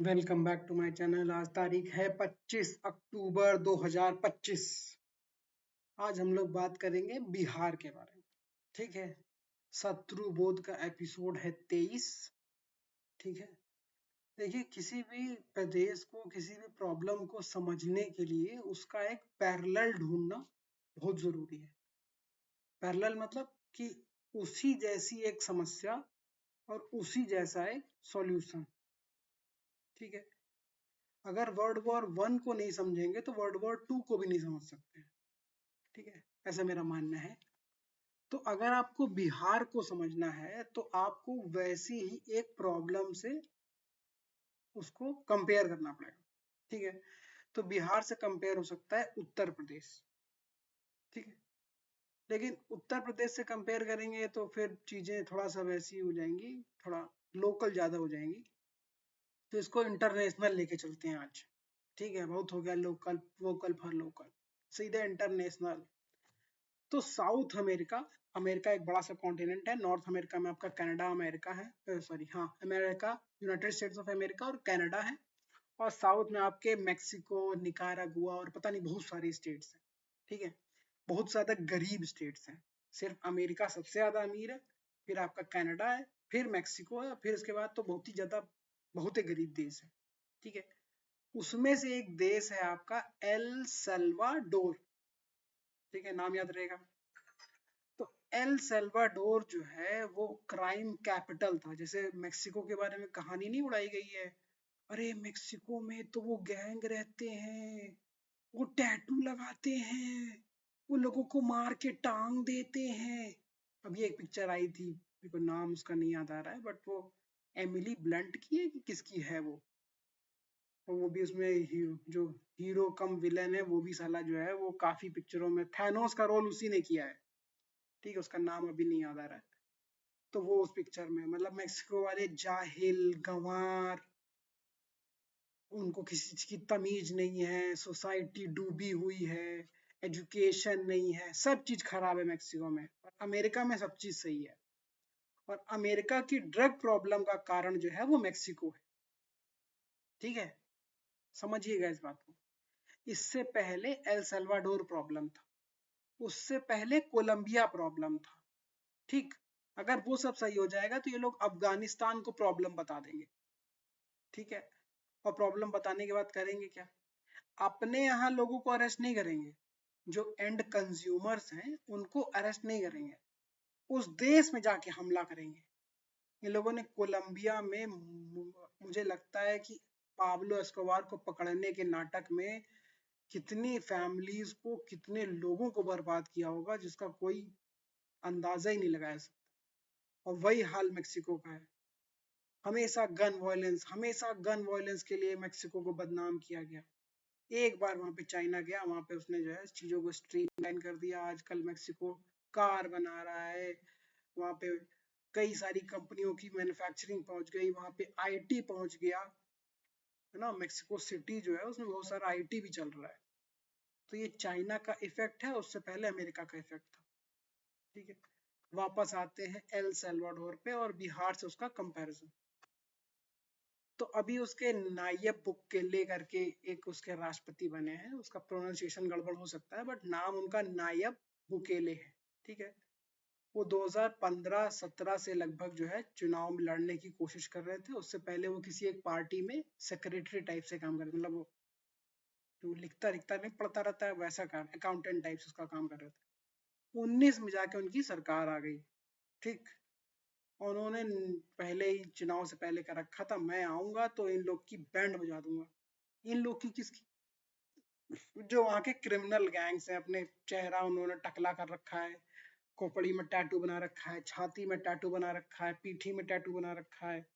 Welcome back to my channel. आज तारीख है 25 अक्टूबर 2025। आज हम लोग बात करेंगे बिहार के बारे में। ठीक है। शत्रु बोध का एपिसोड है 23। ठीक है। देखिए, किसी भी प्रदेश को, किसी भी प्रॉब्लम को समझने के लिए उसका एक पैरेलल ढूंढना बहुत जरूरी है। पैरेलल मतलब कि उसी जैसी एक समस्या और उसी जैसा एक सॉल्यूशन। ठीक है। अगर वर्ल्ड वॉर 1 को नहीं समझेंगे तो वर्ल्ड वॉर 2 को भी नहीं समझ सकते। ठीक है, ऐसा मेरा मानना है। तो अगर आपको बिहार को समझना है तो आपको वैसी ही एक प्रॉब्लम से उसको कंपेयर करना पड़ेगा। ठीक है। तो बिहार से कंपेयर हो सकता है उत्तर प्रदेश। ठीक है। लेकिन उत्तर प्रदेश से कंपेयर करेंगे तो फिर चीजें थोड़ा सा वैसी हो जाएंगी, थोड़ा लोकल ज्यादा हो जाएंगी। तो इसको इंटरनेशनल लेके चलते हैं आज। ठीक है, बहुत हो गया लोकल, वोकल फॉर लोकल, सीधे इंटरनेशनल। तो साउथ अमेरिका, अमेरिका एक बड़ा सा कॉन्टिनेंट है। नॉर्थ अमेरिका में आपका कनाडा अमेरिका है, सॉरी हाँ, America, United states of America और कनाडा है। और साउथ में आपके मेक्सिको, निकारागुआ और पता नहीं बहुत सारी स्टेट्स हैं। ठीक है। बहुत ज्यादा गरीब स्टेट्स हैं। सिर्फ अमेरिका सबसे ज्यादा अमीर है, फिर आपका कनाडा है, फिर मेक्सिको है, फिर उसके बाद तो बहुत ही ज्यादा, बहुत ही गरीब देश है। ठीक है। उसमें से एक देश है आपका एल सल्वाडोर। ठीक है, नाम याद रहेगा। तो एल सल्वाडोर जो है वो क्राइम कैपिटल था। जैसे मेक्सिको के बारे में कहानी नहीं उड़ाई गई है, अरे मेक्सिको में तो वो गैंग रहते हैं, वो टैटू लगाते हैं, वो लोगों को मार के टांग देते हैं। अभी एक पिक्चर आई थी, मेरे को नाम उसका नहीं याद आ रहा है, बट वो एमिली ब्लंट की है कि किसकी है वो। और वो भी उसमें जो हीरो कम विलेन है वो भी साला जो है वो काफी पिक्चरों में, थैनोस का रोल उसी ने किया है। ठीक है, उसका नाम अभी नहीं याद आ रहा है। तो वो उस पिक्चर में, मतलब मेक्सिको वाले जाहिल गंवार, उनको किसी चीज की तमीज नहीं है, सोसाइटी डूबी हुई है, एजुकेशन नहीं है, सब चीज खराब है मेक्सिको में। और अमेरिका में सब चीज सही है। और अमेरिका की ड्रग प्रॉब्लम का कारण जो है वो मेक्सिको है। ठीक है, समझिएगा इस बात को। इससे पहले एल सल्वाडोर प्रॉब्लम था, उससे पहले कोलंबिया प्रॉब्लम था। ठीक। अगर वो सब सही हो जाएगा तो ये लोग अफगानिस्तान को प्रॉब्लम बता देंगे। ठीक है। और प्रॉब्लम बताने के बाद करेंगे क्या? अपने यहाँ लोगों को अरेस्ट नहीं करेंगे, जो एंड कंज्यूमर्स हैं उनको अरेस्ट नहीं करेंगे, उस देश में जाके हमला करेंगे। इन लोगों ने कोलंबिया में, मुझे लगता है कि पाब्लो एस्कोबार को पकड़ने के नाटक में कितनी फैमिलीज को, कितने लोगों को बर्बाद किया होगा जिसका कोई अंदाजा ही नहीं लगाया सकता। और वही हाल मेक्सिको का है। हमेशा गन वॉयलेंस के लिए मेक्सिको को बदनाम किया गया। एक बार वहां पे चाइना गया, वहां पे उसने जो है चीजों को स्ट्रीमलाइन कर दिया। आजकल मेक्सिको कार बना रहा है, वहां पे कई सारी कंपनियों की मैन्युफैक्चरिंग पहुंच गई, वहां पे आईटी पहुंच गया, है ना। मेक्सिको सिटी जो है उसमें बहुत सारा आईटी भी चल रहा है। तो ये चाइना का इफेक्ट है, उससे पहले अमेरिका का इफेक्ट था। ठीक है। वापस आते हैं एल सल्वाडोर पे और बिहार से उसका कंपैरिजन। तो अभी उसके नायब बुकेले करके एक उसके राष्ट्रपति बने हैं, उसका प्रोनाउंसिएशन गड़बड़ हो सकता है बट नाम उनका नायब बुकेले है। ठीक है। वो 2015-17 से लगभग जो है चुनाव में लड़ने की कोशिश कर रहे थे। उससे पहले वो किसी एक पार्टी में सेक्रेटरी टाइप से काम कर रहे, मतलब वो जो लिखता लिखता नहीं, पढ़ता रहता है वैसा काम, अकाउंटेंट टाइप से उसका काम कर रहे थे। 19 में जाके उनकी सरकार आ गई। ठीक। उन्होंने पहले ही चुनाव से पहले कर रखा था, मैं आऊंगा तो इन लोग की बैंड बजा दूंगा। इन लोग की किसकी? जो वहां के क्रिमिनल गैंग्स हैं, अपने चेहरा उन्होंने टकला कर रखा है, खोपड़ी में टैटू बना रखा है, छाती में टैटू बना रखा है, पीठी में टैटू बना रखा है।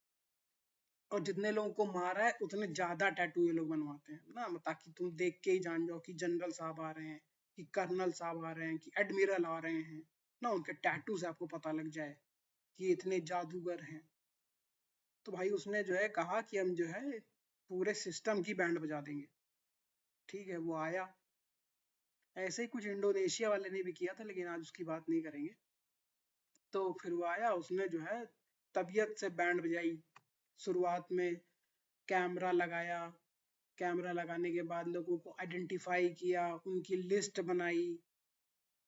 और जितने लोगों को मारा है उतने ज्यादा टैटू ये लोग बनवाते हैं ना, ताकि तुम देख के ही जान जाओ कि जनरल साहब आ रहे हैं, कि कर्नल साहब आ रहे हैं, कि एडमिरल आ रहे हैं ना। उनके टैटू से आपको पता लग जाए कि इतने जादूगर हैं। तो भाई उसने जो है कहा कि हम जो है पूरे सिस्टम की बैंड बजा देंगे। ठीक है, वो आया। ऐसे ही कुछ इंडोनेशिया वाले ने भी किया था, लेकिन आज उसकी बात नहीं करेंगे। तो फिर वो आया, उसने जो है तबीयत से बैंड बजाई शुरुआत में। कैमरा लगाया, कैमरा लगाने के बाद लोगों को आइडेंटिफाई किया, उनकी लिस्ट बनाई,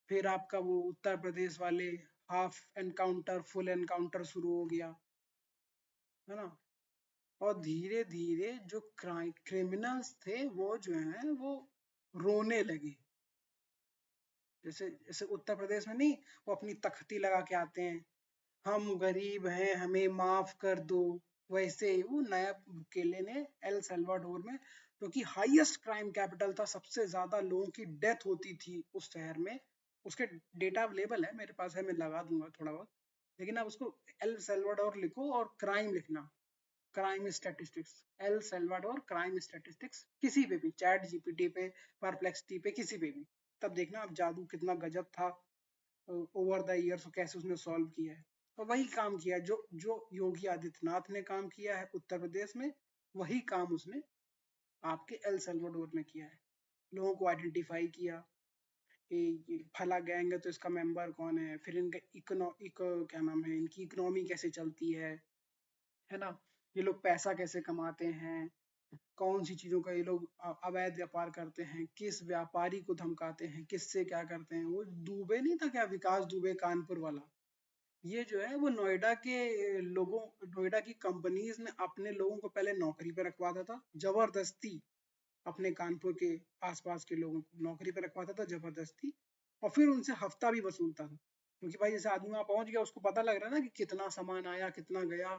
फिर आपका वो उत्तर प्रदेश वाले हाफ एनकाउंटर फुल एनकाउंटर शुरू हो गया, है ना। और धीरे धीरे जो क्रिमिनल्स थे वो जो है वो रोने लगे। जैसे जैसे उत्तर प्रदेश में नहीं, वो अपनी तख्ती लगा के आते हैं, हम गरीब हैं हमें माफ कर दो, वैसे ही वो नया बुकेले ने एल सल्वाडोर में, क्योंकि हाईएस्ट क्राइम कैपिटल था, सबसे ज्यादा लोगों की डेथ होती थी उस शहर में, उसके डेटा अवेलेबल है मेरे पास है, मैं लगा दूंगा थोड़ा बहुत, लेकिन आप उसको एल सल्वाडोर लिखो और क्राइम लिखना, crime statistics, El Salvador crime statistics, किसी पे भी, चैट जीपीटी पे, परप्लेक्सिटी पे, किसी पे भी, तब देखना आप जादू कितना गजब था ओवर द ईयर्स, कैसे उसने सॉल्व किया है। और वही काम किया जो जो योगी आदित्यनाथ ने काम किया है उत्तर प्रदेश में, वही काम उसने आपके एल सल्वाडोर में किया है। लोगों को आइडेंटिफाई किया कि ये फला गैंग है तो इसका मेंबर कौन है, फिर इनका क्या नाम है, इनकी इकोनॉमी कैसे चलती है ना, ये लोग पैसा कैसे कमाते हैं, कौन सी चीजों का ये लोग अवैध व्यापार करते हैं, किस व्यापारी को धमकाते हैं, किससे क्या करते हैं। वो दुबे नहीं था क्या, विकास दुबे कानपुर वाला, ये जो है वो नोएडा के लोगों, नोएडा की कंपनीज ने अपने लोगों को पहले नौकरी पे रखवाता था जबरदस्ती, अपने कानपुर के आसपास के लोगों को नौकरी पे रखवाता था जबरदस्ती, और फिर उनसे हफ्ता भी वसूलता था, क्योंकि भाई जैसे आदमी वहां पहुंच गया, उसको पता लग रहा है ना कि कितना सामान आया कितना गया,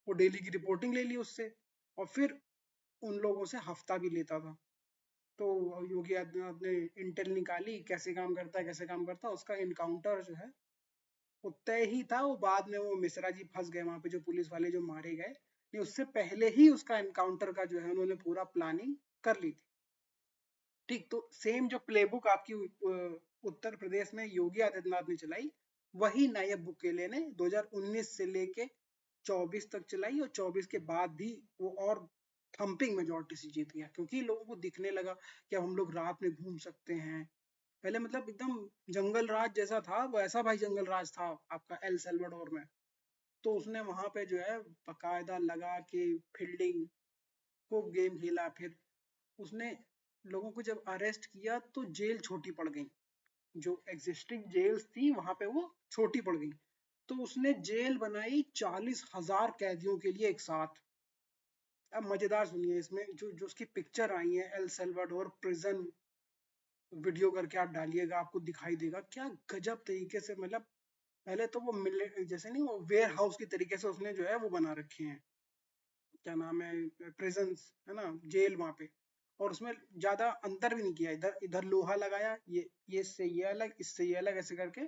वो डेली की रिपोर्टिंग ले ली उससे, और फिर उन लोगों से हफ्ता भी लेता था। तो योगी आदित्यनाथ ने इंटेल निकाली कैसे काम करता है, कैसे काम करता है, उसका इनकाउंटर जो है वो तय ही था, वो बाद में वो मिश्रा जी फंस गए वहां पे, जो पुलिस वाले जो मारे गए, नहीं उससे पहले ही उसका एनकाउंटर का जो है उन्होंने पूरा प्लानिंग कर ली थी। ठीक, तो सेम जो प्लेबुक आपकी उत्तर प्रदेश में योगी आदित्यनाथ ने चलाई, वही नायब बुकेले ने 2019 से लेके 24 तक चलाई, और 24 के बाद भी वो और थम्पिंग मेजोरिटी से जीत गया, क्योंकि लोगों को दिखने लगा कि अब हम लोग रात में घूम सकते हैं। पहले मतलब एकदम जंगल राज जैसा था, वैसा भाई जंगल राज था आपका एल सल्वाडोर में। तो उसने वहां पे जो है बकायदा लगा के फील्डिंग को गेम खेला, फिर उसने लोगों को जब अरेस्ट किया तो जेल छोटी पड़ गई, जो एग्जिस्टिंग जेल्स थी वहां पे वो छोटी पड़ गई, तो उसने जेल बनाई 40,000 कैदियों के लिए एक साथ। अब मजेदार सुनिए, इसमें जो जो उसकी पिक्चर आई है एल सल्वाडोर प्रिजन, वीडियो करके आप डालिएगा आपको दिखाई देगा क्या गजब तरीके से, मतलब पहले तो वो जैसे नहीं वो वेयर हाउस की तरीके से उसने जो है वो बना रखे हैं, क्या नाम है, प्रिजन्स है ना, जेल वहां पे, और उसमें ज्यादा अंतर भी नहीं किया, इधर इधर लोहा लगाया, ये इससे ये अलग, इससे ये अलग, ऐसे करके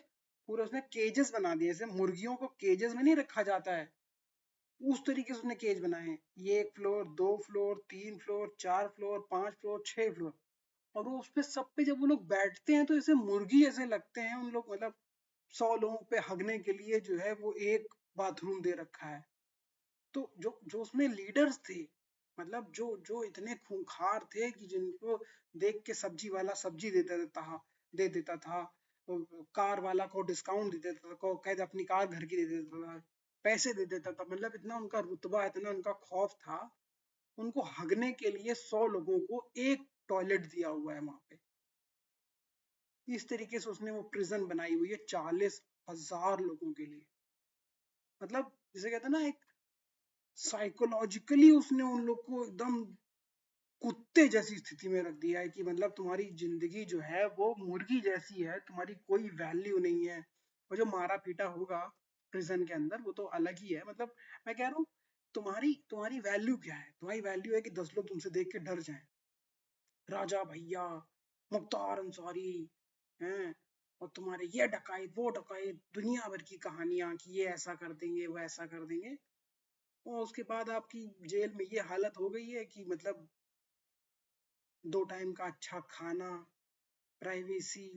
पूरा उसने केजेस बना दिए, जैसे मुर्गियों को केजेस में नहीं रखा जाता है, उस तरीके से उसने केज बनाए हैं, ये 1 floor 2 floor 3 floor 4 floor 5 floor 6 floor, और वो उस पे सब पे जब वो लोग बैठते हैं तो जैसे मुर्गी ऐसे लगते हैं उन लोग, मतलब 100 लोगों पे हगने के लिए जो है वो एक बाथरूम दे रखा है। तो जो जो उसमें लीडर्स थे, मतलब जो जो इतने खूंखार थे कि जिनको देख के सब्जी वाला सब्जी दे देता था, कार वाला को डिस्काउंट दे देता था, को कह अपनी कार घर की दे देता था, पैसे दे देता था, मतलब इतना उनका रुतबा, इतना उनका खौफ था, उनको हगने के लिए 100 लोगों को एक टॉयलेट दिया हुआ है वहां पे। इस तरीके से उसने वो प्रिजन बनाई हुई है 40,000 लोगों के लिए, मतलब जिसे कहते हैं ना एक साइकोलॉजिकली उसने उन लोग को एकदम कुत्ते जैसी स्थिति में रख दिया है, कि मतलब तुम्हारी जिंदगी जो है वो मुर्गी जैसी है, तुम्हारी कोई वैल्यू नहीं है। और जो मारा पीटा होगा प्रिजन के अंदर वो तो अलग ही है, मतलब मैं कह रहा हूँ तुम्हारी तुम्हारी वैल्यू क्या है, तुम्हारी वैल्यू है कि 10 लोग तुमसे देख के डर जाएं, राजा भैया, मुख्तार अंसारी हैं, और तुम्हारे ये डकायत वो डकायत, दुनिया भर की कहानियां कि ये ऐसा कर देंगे वो ऐसा कर देंगे, और उसके बाद आपकी जेल में ये हालत हो गई है कि मतलब 2 टाइम का अच्छा खाना, प्राइवेसी,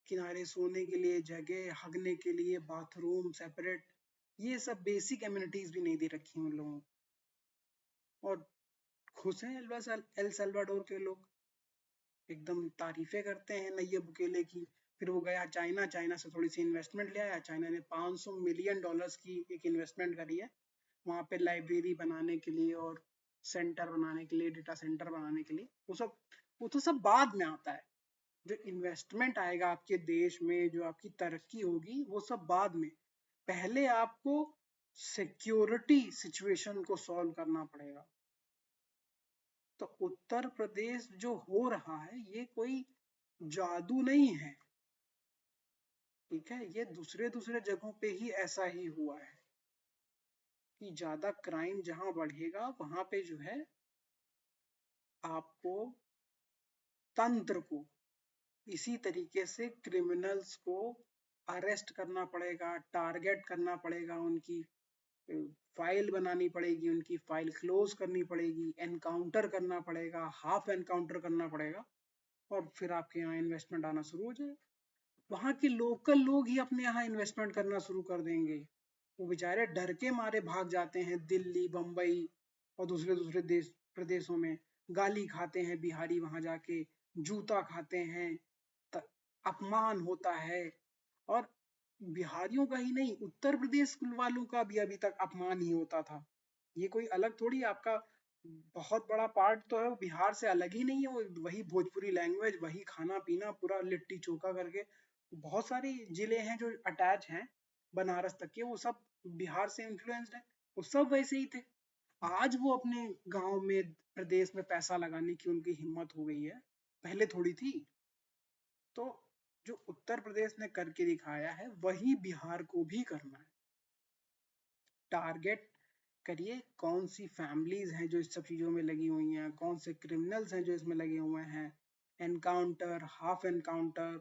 किनारे सोने के लिए जगह, हगने के लिए बाथरूम सेपरेट, ये सब बेसिक एम्यूनिटीज भी नहीं दे रखी उन लोगों को, और खुश हैं एल सल्वाडोर के लोग, एकदम तारीफें करते हैं नैयब बुकेले की। फिर वो गया चाइना, चाइना से थोड़ी सी इन्वेस्टमेंट ले आया, चाइना ने $500 मिलियन की एक इन्वेस्टमेंट करी है वहां पे लाइब्रेरी बनाने के लिए, और सेंटर बनाने के लिए, डेटा सेंटर बनाने के लिए, वो तो सब बाद में आता है। जो इन्वेस्टमेंट आएगा आपके देश में, जो आपकी तरक्की होगी, वो सब बाद में। पहले आपको सिक्योरिटी सिचुएशन को सॉल्व करना पड़ेगा। तो उत्तर प्रदेश जो हो रहा है, ये कोई जादू नहीं है, ठीक है। ये दूसरे दूसरे जगहों पे ही ऐसा ही हुआ है कि ज्यादा क्राइम जहां बढ़ेगा वहां पे जो है आपको तंत्र को इसी तरीके से क्रिमिनल्स को अरेस्ट करना पड़ेगा, टारगेट करना पड़ेगा, उनकी फाइल बनानी पड़ेगी, उनकी फाइल क्लोज करनी पड़ेगी, एनकाउंटर करना पड़ेगा, हाफ एनकाउंटर करना पड़ेगा, और फिर आपके यहाँ इन्वेस्टमेंट आना शुरू हो जाए। वहां के लोकल लोग ही अपने यहाँ इन्वेस्टमेंट करना शुरू कर देंगे। वो बेचारे डर के मारे भाग जाते हैं दिल्ली, बम्बई और दूसरे दूसरे देश प्रदेशों में। गाली खाते हैं बिहारी वहां जाके, जूता खाते हैं, अपमान होता है। और बिहारियों का ही नहीं, उत्तर प्रदेश वालों का भी अभी तक अपमान ही होता था। ये कोई अलग थोड़ी, आपका बहुत बड़ा पार्ट तो है वो बिहार से अलग ही नहीं है, वो वही भोजपुरी लैंग्वेज, वही खाना पीना, पूरा लिट्टी चोखा करके। बहुत सारी जिले हैं जो अटैच हैं बनारस तक के, वो सब बिहार से इन्फ्लुएंस्ड है, वो सब वैसे ही थे। आज वो अपने गांव में, प्रदेश में पैसा लगाने की उनकी हिम्मत हो गई है, पहले थोड़ी थी। तो जो उत्तर प्रदेश ने करके दिखाया है, वही बिहार को भी करना है। टारगेट करिए कौन सी फैमिलीज हैं जो इस सब चीजों में लगी हुई हैं, कौन से क्रिमिनल्स हैं जो इसमें लगे हुए हैं। एनकाउंटर, हाफ एनकाउंटर,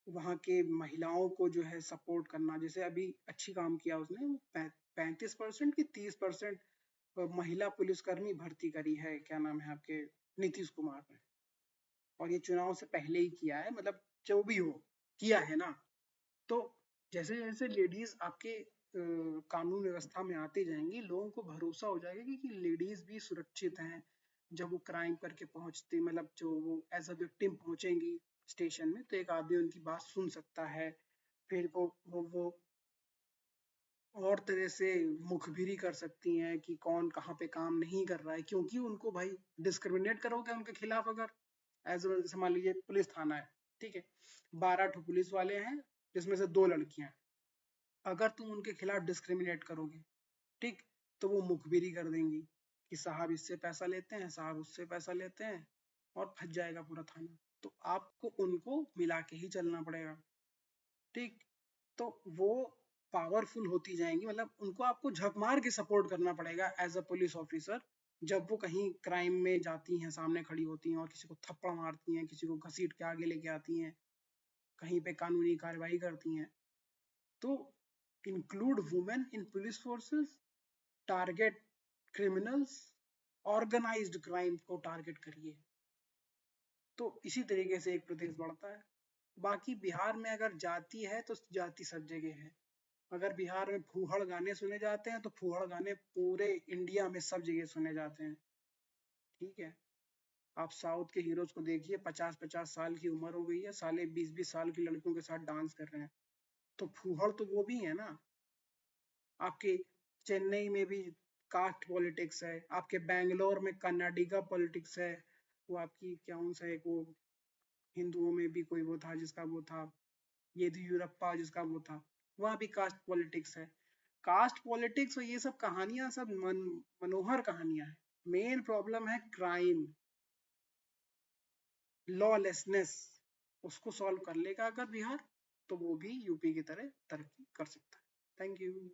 वहां के महिलाओं को जो है सपोर्ट करना। जैसे अभी अच्छी काम किया उसने, 35% की 30% महिला पुलिसकर्मी भर्ती करी है, क्या नाम है आपके, नीतीश कुमार ने। और ये चुनाव से पहले ही किया है, मतलब जो भी हो किया है ना। तो जैसे जैसे लेडीज आपके कानून व्यवस्था में आती जाएंगी, लोगों को भरोसा हो जाएगा कि लेडीज भी सुरक्षित हैं। जब वो क्राइम करके पहुंचती, मतलब जो वो एज अ विक्टिम पहुंचेंगी स्टेशन में, तो एक आदमी उनकी बात सुन सकता है। फिर वो और तरह से मुखबिरी कर सकती हैं कि कौन कहाँ पे काम नहीं कर रहा है, क्योंकि उनको भाई डिस्क्रिमिनेट करोगे उनके खिलाफ अगर, एज जैसे मान लीजिए पुलिस थाना है, ठीक है, 12 पुलिस वाले हैं जिसमें से 2 लड़कियां, अगर तुम उनके खिलाफ डिस्क्रिमिनेट करोगे, ठीक, तो वो मुखबिरी कर देंगी कि साहब इससे पैसा लेते हैं, साहब उससे पैसा लेते हैं, और फंस जाएगा पूरा थाना। तो आपको उनको मिला के ही चलना पड़ेगा, ठीक। तो वो पावरफुल होती जाएंगी, मतलब उनको आपको झक मार के सपोर्ट करना पड़ेगा एज अ पुलिस ऑफिसर। जब वो कहीं क्राइम में जाती हैं, सामने खड़ी होती हैं और किसी को थप्पड़ मारती हैं, किसी को घसीट के आगे लेके आती हैं, कहीं पे कानूनी कार्रवाई करती हैं, तो include women in police forces, target criminals, organised crime को टारगेट करिए। तो इसी तरीके से एक प्रदेश बढ़ता है। बाकी बिहार में अगर जाति है तो जाति सब जगह है। अगर बिहार में फूहड़ गाने सुने जाते हैं तो फूहड़ गाने पूरे इंडिया में सब जगह सुने जाते हैं, ठीक है। आप साउथ के हीरोज को देखिए, 50-50 साल की उम्र हो गई है, साले 20-20 साल की लड़कियों के साथ डांस कर रहे हैं। तो फूहड़ तो वो भी है ना। आपके चेन्नई में भी कास्ट पॉलिटिक्स है, आपके बैंगलोर में कन्नाडिगा पॉलिटिक्स है, वो आपकी क्या सा एक वो हिंदुओं में भी कोई वो था जिसका वो था, येदियुरप्पा जिसका वो था, वहां भी कास्ट पॉलिटिक्स है। कास्ट पॉलिटिक्स और ये सब कहानियां सब मनोहर कहानियां हैं। मेन प्रॉब्लम है क्राइम, लॉलेसनेस। उसको सॉल्व कर लेगा अगर बिहार, तो वो भी यूपी की तरह तरक्की कर सकता है। Thank you.